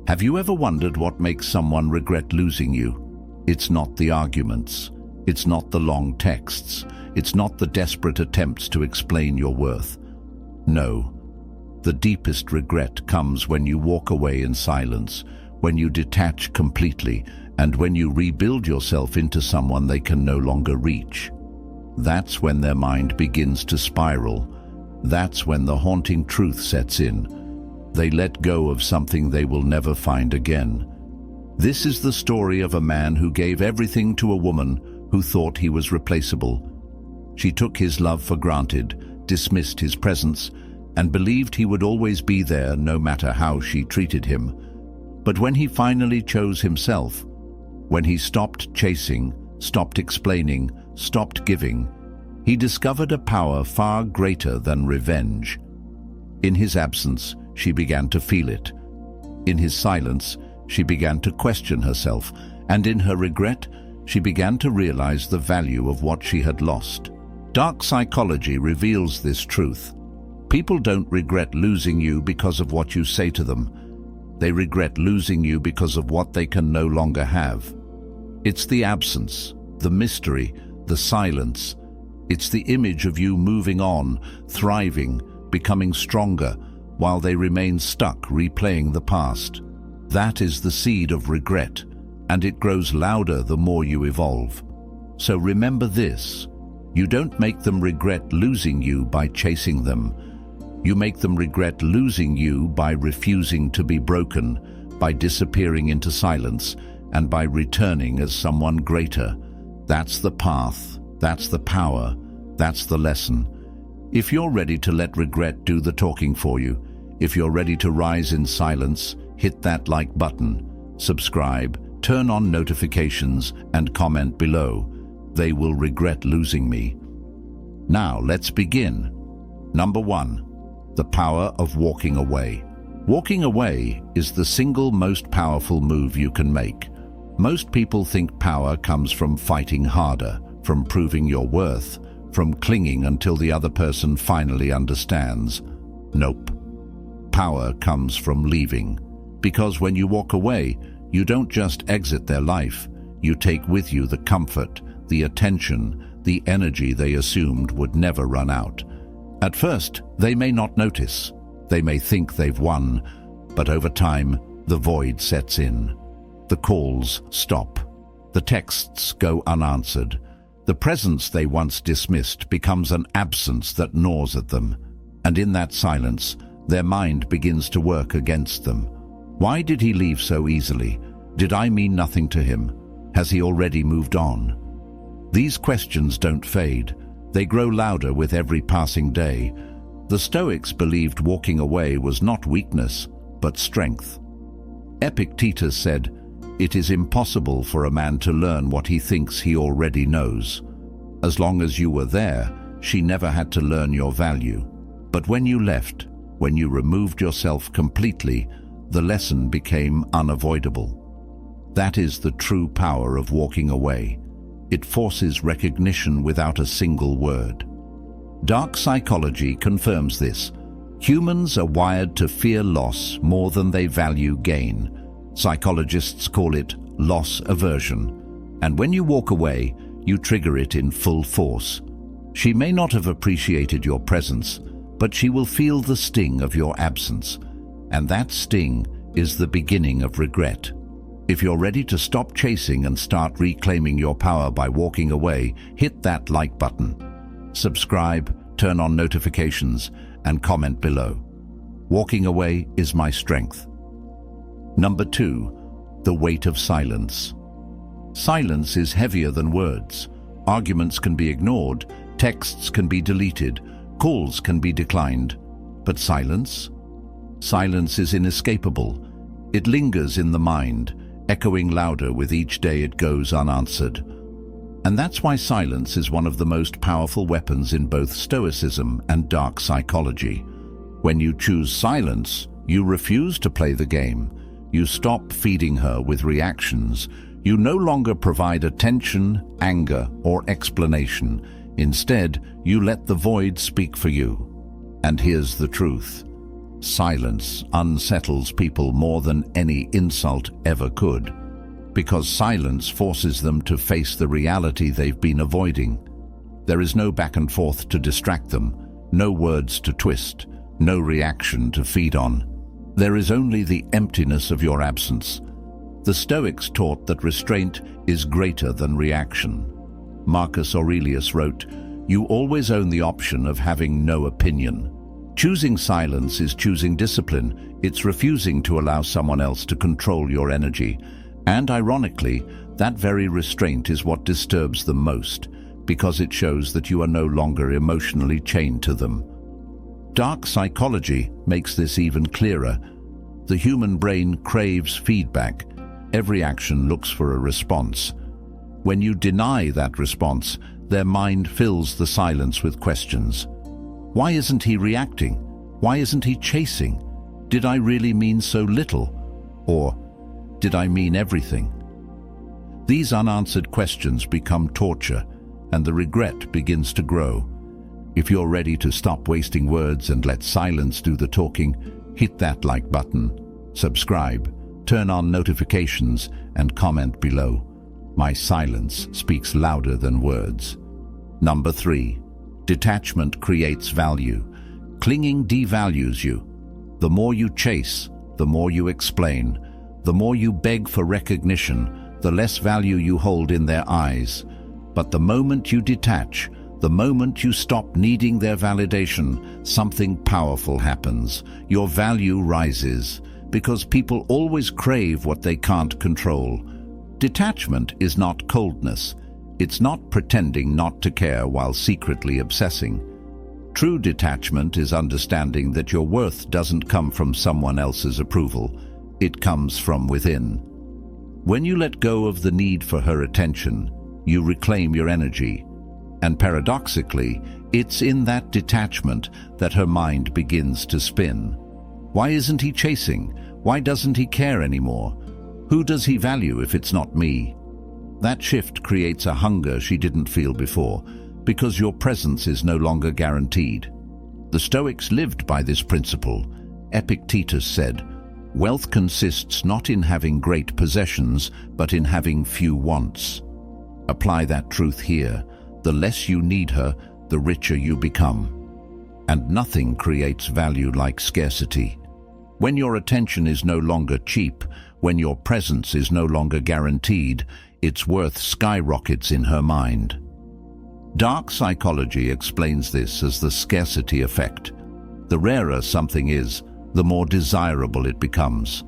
Have you ever wondered what makes someone regret losing you? It's not the arguments. It's not the long texts. It's not the desperate attempts to explain your worth. No. The deepest regret comes when you walk away in silence, when you detach completely, and when you rebuild yourself into someone they can no longer reach. That's when their mind begins to spiral. That's when the haunting truth sets in. They let go of something they will never find again. This is the story of a man who gave everything to a woman who thought he was replaceable. She took his love for granted, dismissed his presence, and believed he would always be there no matter how she treated him. But when he finally chose himself, when he stopped chasing, stopped explaining, stopped giving, he discovered a power far greater than revenge. In his absence, she began to feel it. In his silence, she began to question herself, and in her regret, she began to realize the value of what she had lost. Dark psychology reveals this truth. People don't regret losing you because of what you say to them. They regret losing you because of what they can no longer have. It's the absence, the mystery, the silence. It's the image of you moving on, thriving, becoming stronger, while they remain stuck replaying the past. That is the seed of regret, and it grows louder the more you evolve. So remember this: you don't make them regret losing you by chasing them. You make them regret losing you by refusing to be broken, by disappearing into silence, and by returning as someone greater. That's the path, that's the power, that's the lesson. If you're ready to let regret do the talking for you, if you're ready to rise in silence, hit that like button, subscribe, turn on notifications, and comment below. They will regret losing me. Now let's begin. Number 1. The power of walking away. Walking away is the single most powerful move you can make. Most people think power comes from fighting harder, from proving your worth, from clinging until the other person finally understands. Nope. Power comes from leaving. Because when you walk away, you don't just exit their life. You take with you the comfort, the attention, the energy they assumed would never run out. At first, they may not notice. They may think they've won, but over time, the void sets in. The calls stop. The texts go unanswered. The presence they once dismissed becomes an absence that gnaws at them. And in that silence, their mind begins to work against them. Why did he leave so easily? Did I mean nothing to him? Has he already moved on? These questions don't fade. They grow louder with every passing day. The Stoics believed walking away was not weakness, but strength. Epictetus said, "It is impossible for a man to learn what he thinks he already knows." As long as you were there, she never had to learn your value. But when you left, when you removed yourself completely, the lesson became unavoidable. That is the true power of walking away. It forces recognition without a single word. Dark psychology confirms this. Humans are wired to fear loss more than they value gain. Psychologists call it loss aversion. And when you walk away, you trigger it in full force. She may not have appreciated your presence, but she will feel the sting of your absence. And that sting is the beginning of regret. If you're ready to stop chasing and start reclaiming your power by walking away, hit that like button. Subscribe, turn on notifications, and comment below. Walking away is my strength. Number 2. The weight of silence. Silence is heavier than words. Arguments can be ignored, texts can be deleted, calls can be declined. But silence? Silence is inescapable. It lingers in the mind, echoing louder with each day it goes unanswered. And that's why silence is one of the most powerful weapons in both Stoicism and dark psychology. When you choose silence, you refuse to play the game. You stop feeding her with reactions. You no longer provide attention, anger, or explanation. Instead, you let the void speak for you. And here's the truth. Silence unsettles people more than any insult ever could, because silence forces them to face the reality they've been avoiding. There is no back and forth to distract them, no words to twist, no reaction to feed on. There is only the emptiness of your absence. The Stoics taught that restraint is greater than reaction. Marcus Aurelius wrote, "You always own the option of having no opinion." Choosing silence is choosing discipline. It's refusing to allow someone else to control your energy. And ironically, that very restraint is what disturbs them most, because it shows that you are no longer emotionally chained to them. Dark psychology makes this even clearer. The human brain craves feedback. Every action looks for a response. When you deny that response, their mind fills the silence with questions. Why isn't he reacting? Why isn't he chasing? Did I really mean so little? Or did I mean everything? These unanswered questions become torture, and the regret begins to grow. If you're ready to stop wasting words and let silence do the talking, hit that like button, subscribe, turn on notifications, and comment below. My silence speaks louder than words. Number 3. Detachment creates value. Clinging devalues you. The more you chase, the more you explain, the more you beg for recognition, the less value you hold in their eyes. But the moment you detach, the moment you stop needing their validation, something powerful happens. Your value rises, because people always crave what they can't control. Detachment is not coldness. It's not pretending not to care while secretly obsessing. True detachment is understanding that your worth doesn't come from someone else's approval. It comes from within. When you let go of the need for her attention, you reclaim your energy. And paradoxically, it's in that detachment that her mind begins to spin. Why isn't he chasing? Why doesn't he care anymore? Who does he value if it's not me? That shift creates a hunger she didn't feel before, because your presence is no longer guaranteed. The Stoics lived by this principle. Epictetus said, "Wealth consists not in having great possessions, but in having few wants." Apply that truth here. The less you need her, the richer you become. And nothing creates value like scarcity. When your attention is no longer cheap, when your presence is no longer guaranteed, its worth skyrockets in her mind. Dark psychology explains this as the scarcity effect. The rarer something is, the more desirable it becomes.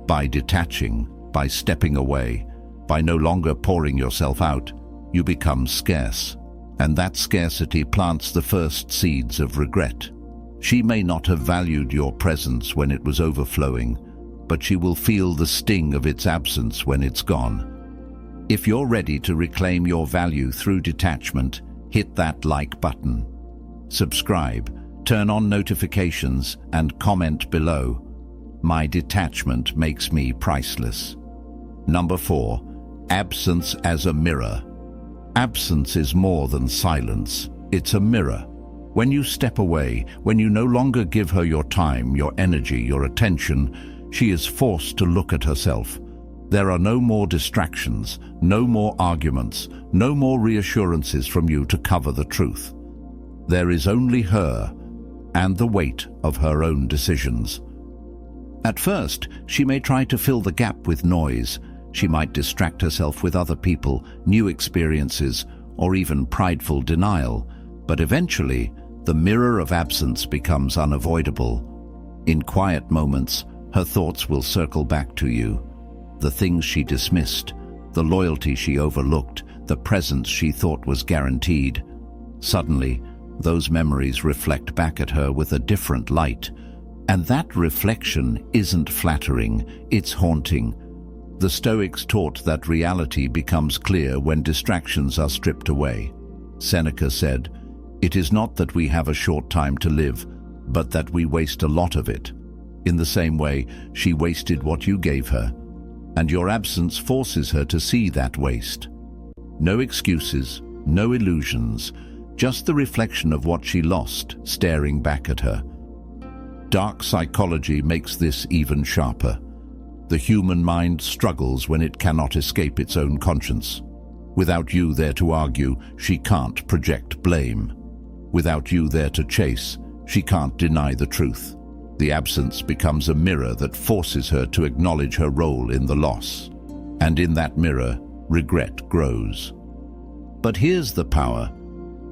By detaching, by stepping away, by no longer pouring yourself out, you become scarce. And that scarcity plants the first seeds of regret. She may not have valued your presence when it was overflowing, but she will feel the sting of its absence when it's gone. If you're ready to reclaim your value through detachment, hit that like button. Subscribe, turn on notifications, and comment below. My detachment makes me priceless. Number 4. Absence as a mirror. Absence is more than silence. It's a mirror. When you step away, when you no longer give her your time, your energy, your attention, she is forced to look at herself. There are no more distractions, no more arguments, no more reassurances from you to cover the truth. There is only her and the weight of her own decisions. At first, she may try to fill the gap with noise. She might distract herself with other people, new experiences, or even prideful denial. But eventually, the mirror of absence becomes unavoidable. In quiet moments, her thoughts will circle back to you. The things she dismissed, the loyalty she overlooked, the presence she thought was guaranteed. Suddenly, those memories reflect back at her with a different light. And that reflection isn't flattering, it's haunting. The Stoics taught that reality becomes clear when distractions are stripped away. Seneca said, "It is not that we have a short time to live, but that we waste a lot of it." In the same way, she wasted what you gave her, and your absence forces her to see that waste. No excuses, no illusions, just the reflection of what she lost staring back at her. Dark psychology makes this even sharper. The human mind struggles when it cannot escape its own conscience. Without you there to argue, she can't project blame. Without you there to chase, she can't deny the truth. The absence becomes a mirror that forces her to acknowledge her role in the loss. And in that mirror, regret grows. But here's the power.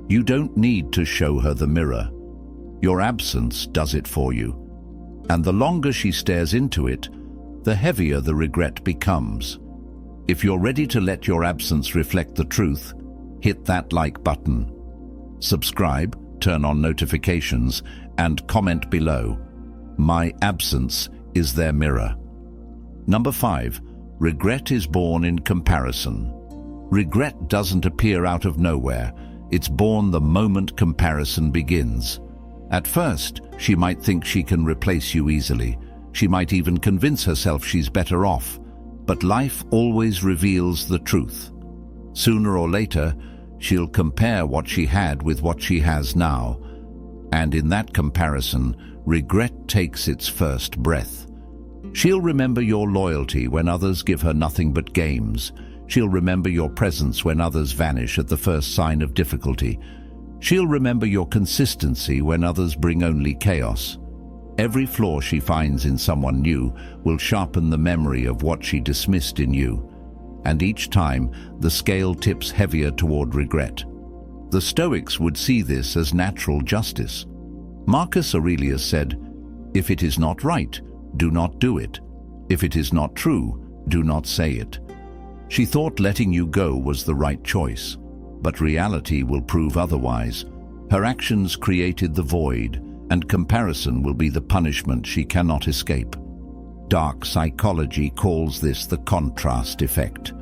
You don't need to show her the mirror. Your absence does it for you. And the longer she stares into it, the heavier the regret becomes. If you're ready to let your absence reflect the truth, hit that like button. Subscribe, turn on notifications, and comment below. My absence is their mirror. Number 5. Regret is born in comparison. Regret doesn't appear out of nowhere. It's born the moment comparison begins. At first, she might think she can replace you easily. She might even convince herself she's better off. But life always reveals the truth. Sooner or later, she'll compare what she had with what she has now. And in that comparison, regret takes its first breath. She'll remember your loyalty when others give her nothing but games. She'll remember your presence when others vanish at the first sign of difficulty. She'll remember your consistency when others bring only chaos. Every flaw she finds in someone new will sharpen the memory of what she dismissed in you. And each time, the scale tips heavier toward regret. The Stoics would see this as natural justice. Marcus Aurelius said, "If it is not right, do not do it. If it is not true, do not say it." She thought letting you go was the right choice, but reality will prove otherwise. Her actions created the void, and comparison will be the punishment she cannot escape. Dark psychology calls this the contrast effect.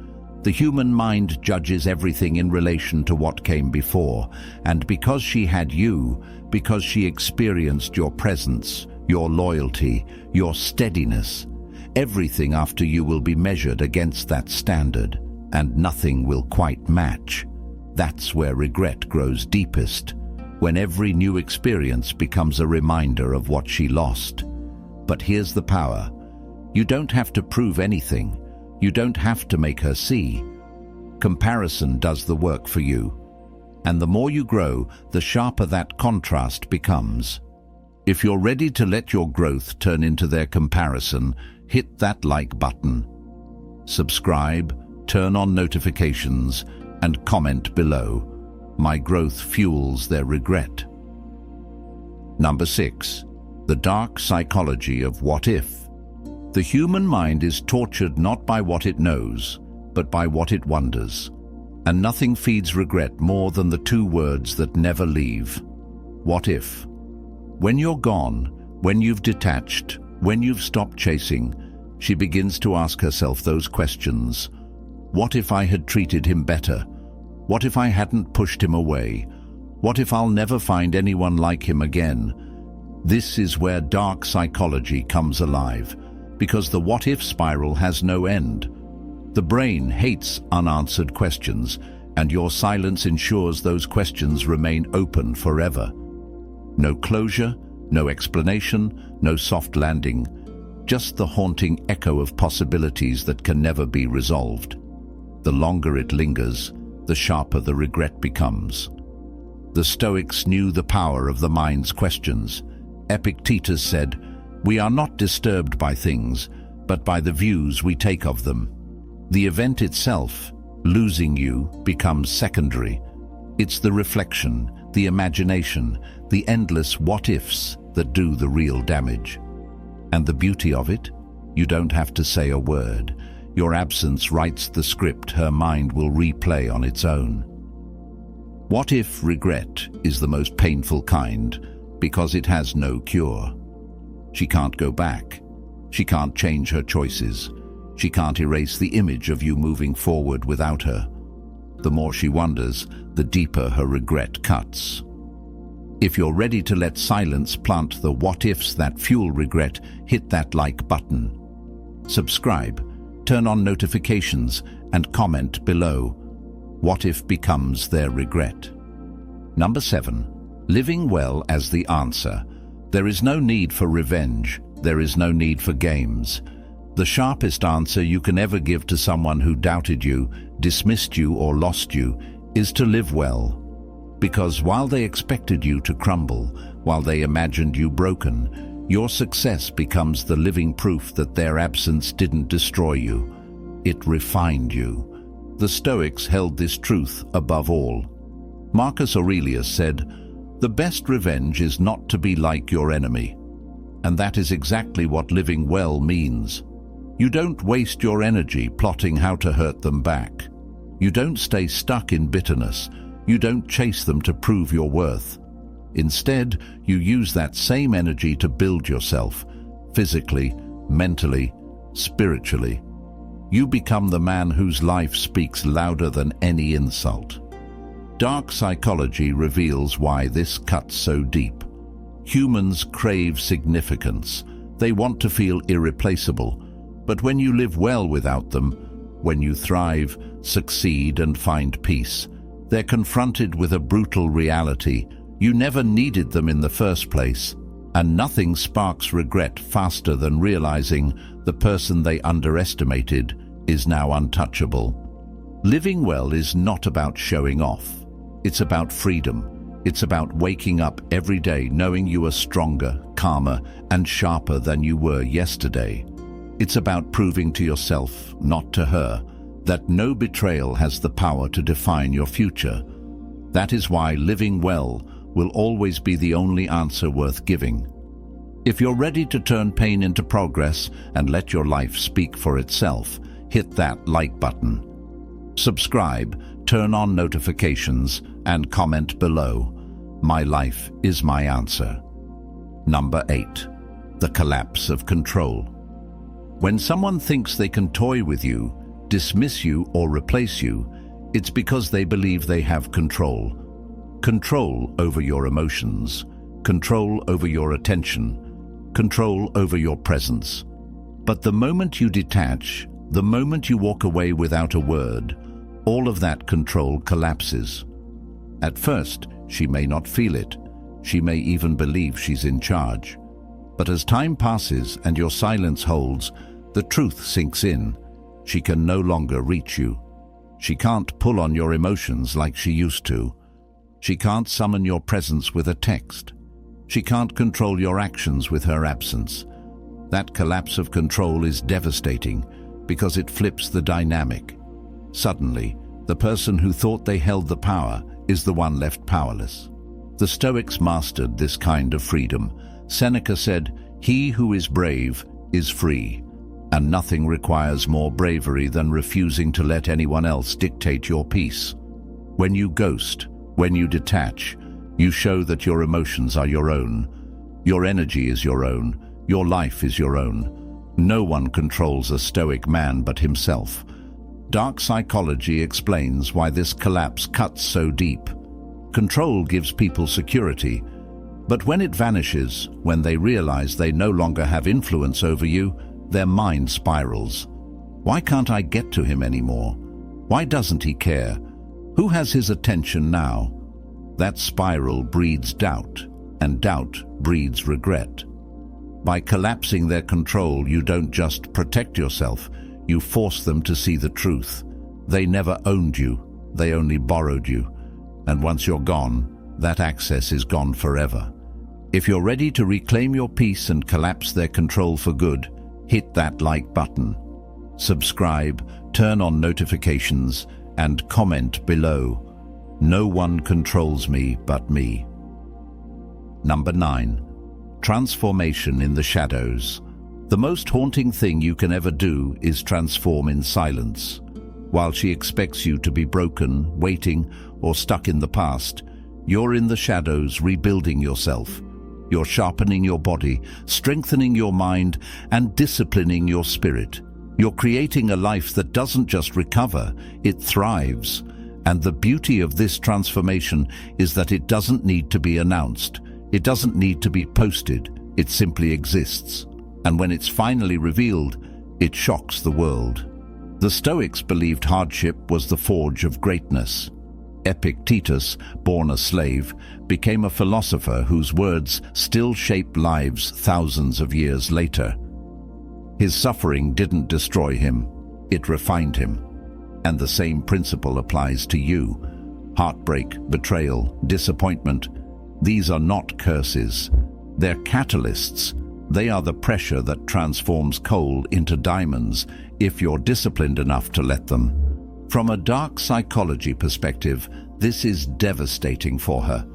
The human mind judges everything in relation to what came before, and because she had you, because she experienced your presence, your loyalty, your steadiness, everything after you will be measured against that standard, and nothing will quite match. That's where regret grows deepest, when every new experience becomes a reminder of what she lost. But here's the power. You don't have to prove anything. You don't have to make her see. Comparison does the work for you. And the more you grow, the sharper that contrast becomes. If you're ready to let your growth turn into their comparison, hit that like button. Subscribe, turn on notifications, and comment below. My growth fuels their regret. Number 6. The dark psychology of what if. The human mind is tortured not by what it knows, but by what it wonders. And nothing feeds regret more than the two words that never leave. What if? When you're gone, when you've detached, when you've stopped chasing, she begins to ask herself those questions. What if I had treated him better? What if I hadn't pushed him away? What if I'll never find anyone like him again? This is where dark psychology comes alive, because the what-if spiral has no end. The brain hates unanswered questions, and your silence ensures those questions remain open forever. No closure, no explanation, no soft landing, just the haunting echo of possibilities that can never be resolved. The longer it lingers, the sharper the regret becomes. The Stoics knew the power of the mind's questions. Epictetus said, "We are not disturbed by things, but by the views we take of them." The event itself, losing you, becomes secondary. It's the reflection, the imagination, the endless what-ifs that do the real damage. And the beauty of it? You don't have to say a word. Your absence writes the script her mind will replay on its own. What if regret is the most painful kind because it has no cure? She can't go back. She can't change her choices. She can't erase the image of you moving forward without her. The more she wonders, the deeper her regret cuts. If you're ready to let silence plant the what-ifs that fuel regret, hit that like button. Subscribe, turn on notifications, and comment below. What if becomes their regret? Number 7. Living well as the answer. There is no need for revenge. There is no need for games. The sharpest answer you can ever give to someone who doubted you, dismissed you, or lost you is to live well. Because while they expected you to crumble, while they imagined you broken, your success becomes the living proof that their absence didn't destroy you. It refined you. The Stoics held this truth above all. Marcus Aurelius said, "The best revenge is not to be like your enemy." And that is exactly what living well means. You don't waste your energy plotting how to hurt them back. You don't stay stuck in bitterness. You don't chase them to prove your worth. Instead, you use that same energy to build yourself, physically, mentally, spiritually. You become the man whose life speaks louder than any insult. Dark psychology reveals why this cuts so deep. Humans crave significance. They want to feel irreplaceable. But when you live well without them, when you thrive, succeed, and find peace, they're confronted with a brutal reality. You never needed them in the first place, and nothing sparks regret faster than realizing the person they underestimated is now untouchable. Living well is not about showing off. It's about freedom. It's about waking up every day knowing you are stronger, calmer, and sharper than you were yesterday. It's about proving to yourself, not to her, that no betrayal has the power to define your future. That is why living well will always be the only answer worth giving. If you're ready to turn pain into progress and let your life speak for itself, hit that like button. Subscribe, turn on notifications, and comment below. My life is my answer. Number 8. The collapse of control. When someone thinks they can toy with you, dismiss you, or replace you, it's because they believe they have control. Control over your emotions, control over your attention, control over your presence. But the moment you detach, the moment you walk away without a word, all of that control collapses. At first, she may not feel it. She may even believe she's in charge. But as time passes and your silence holds, the truth sinks in. She can no longer reach you. She can't pull on your emotions like she used to. She can't summon your presence with a text. She can't control your actions with her absence. That collapse of control is devastating because it flips the dynamic. Suddenly, the person who thought they held the power is the one left powerless. The Stoics mastered this kind of freedom. Seneca said, "He who is brave is free." And nothing requires more bravery than refusing to let anyone else dictate your peace. When you ghost, when you detach, you show that your emotions are your own. Your energy is your own. Your life is your own. No one controls a Stoic man but himself. Dark psychology explains why this collapse cuts so deep. Control gives people security, but when it vanishes, when they realize they no longer have influence over you, their mind spirals. Why can't I get to him anymore? Why doesn't he care? Who has his attention now? That spiral breeds doubt, and doubt breeds regret. By collapsing their control, you don't just protect yourself, you force them to see the truth. They never owned you, they only borrowed you. And once you're gone, that access is gone forever. If you're ready to reclaim your peace and collapse their control for good, hit that like button. Subscribe, turn on notifications, and comment below. No one controls me but me. Number 9. Transformation in the shadows. The most haunting thing you can ever do is transform in silence. While she expects you to be broken, waiting, or stuck in the past, you're in the shadows rebuilding yourself. You're sharpening your body, strengthening your mind, and disciplining your spirit. You're creating a life that doesn't just recover, it thrives. And the beauty of this transformation is that it doesn't need to be announced. It doesn't need to be posted. It simply exists. And when it's finally revealed, it shocks the world. The Stoics believed hardship was the forge of greatness. Epictetus, born a slave, became a philosopher whose words still shape lives thousands of years later. His suffering didn't destroy him, it refined him. And the same principle applies to you. Heartbreak, betrayal, disappointment, these are not curses. They're catalysts. They are the pressure that transforms coal into diamonds if you're disciplined enough to let them. From a dark psychology perspective, this is devastating for her,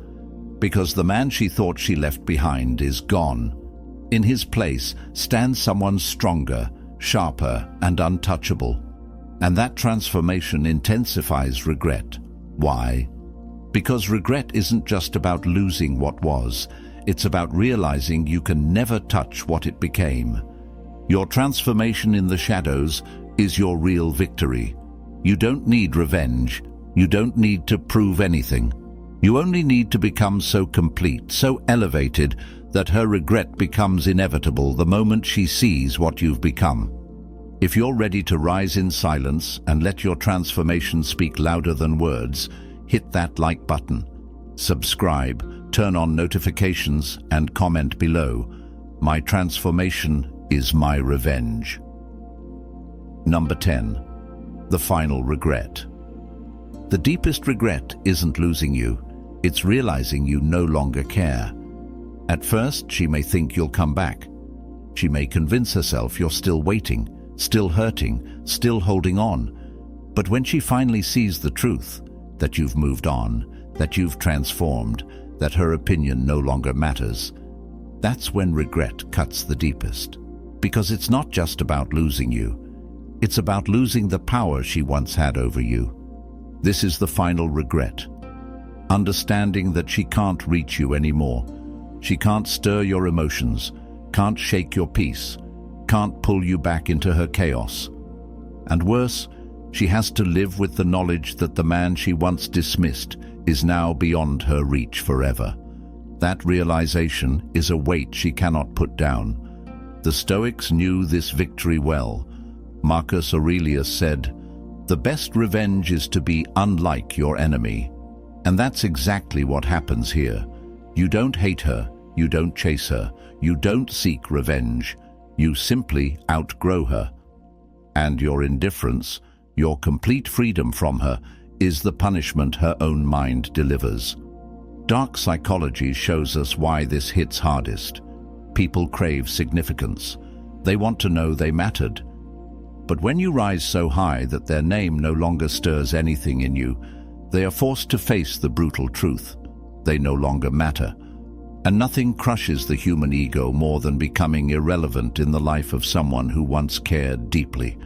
because the man she thought she left behind is gone. In his place stands someone stronger, sharper, and untouchable. And that transformation intensifies regret. Why? Because regret isn't just about losing what was, it's about realizing you can never touch what it became. Your transformation in the shadows is your real victory. You don't need revenge. You don't need to prove anything. You only need to become so complete, so elevated, that her regret becomes inevitable the moment she sees what you've become. If you're ready to rise in silence and let your transformation speak louder than words, hit that like button. Subscribe, turn on notifications, and comment below. My transformation is my revenge. Number 10. The final regret. The deepest regret isn't losing you, it's realizing you no longer care. At first, she may think you'll come back. She may convince herself you're still waiting, still hurting, still holding on. But when she finally sees the truth, that you've moved on, that you've transformed, that her opinion no longer matters, that's when regret cuts the deepest. Because it's not just about losing you. It's about losing the power she once had over you. This is the final regret. Understanding that she can't reach you anymore. She can't stir your emotions, can't shake your peace, can't pull you back into her chaos. And worse, she has to live with the knowledge that the man she once dismissed is now beyond her reach forever. That realization is a weight she cannot put down. The Stoics knew this victory well. Marcus Aurelius said, "The best revenge is to be unlike your enemy." And that's exactly what happens here. You don't hate her, you don't chase her, you don't seek revenge. You simply outgrow her. And your indifference, your complete freedom from her, is the punishment her own mind delivers. Dark psychology shows us why this hits hardest. People crave significance. They want to know they mattered. But when you rise so high that their name no longer stirs anything in you, they are forced to face the brutal truth. They no longer matter. And nothing crushes the human ego more than becoming irrelevant in the life of someone who once cared deeply.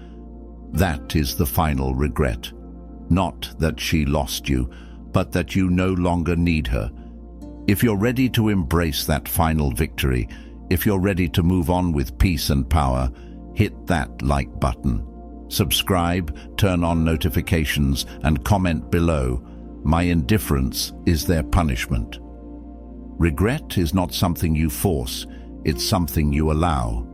That is the final regret. Not that she lost you, but that you no longer need her. If you're ready to embrace that final victory, if you're ready to move on with peace and power, hit that like button. Subscribe, turn on notifications, and comment below. My indifference is their punishment. Regret is not something you force, it's something you allow.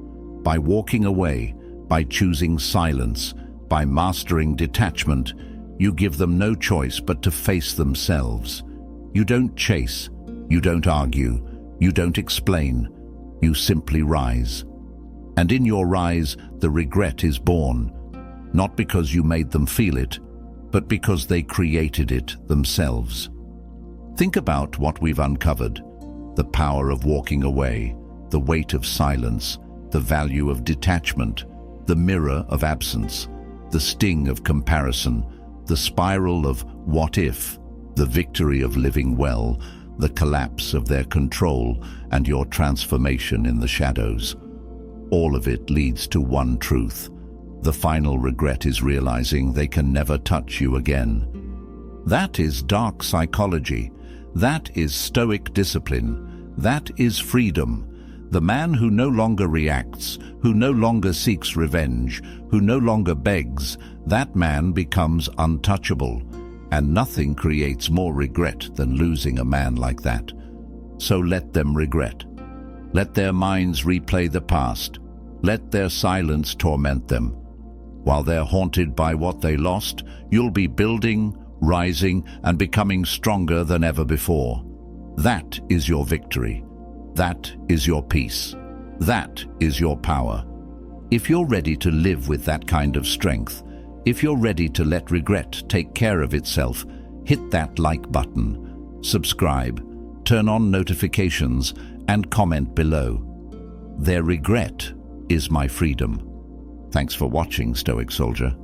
By walking away, by choosing silence, by mastering detachment, you give them no choice but to face themselves. You don't chase, you don't argue, you don't explain, you simply rise. And in your rise, the regret is born, not because you made them feel it, but because they created it themselves. Think about what we've uncovered: the power of walking away, the weight of silence, the value of detachment, the mirror of absence, the sting of comparison, the spiral of what if, the victory of living well, the collapse of their control, and your transformation in the shadows. All of it leads to one truth. The final regret is realizing they can never touch you again. That is dark psychology. That is Stoic discipline. That is freedom. The man who no longer reacts, who no longer seeks revenge, who no longer begs, that man becomes untouchable. And nothing creates more regret than losing a man like that. So let them regret. Let their minds replay the past. Let their silence torment them. While they're haunted by what they lost, you'll be building rising and becoming stronger than ever before. That is your victory. That is your peace. That is your power. If you're ready to live with that kind of strength, if you're ready to let regret take care of itself, hit that like button, subscribe, turn on notifications, and comment below. Their regret is my freedom. Thanks for watching, Stoic Soldier.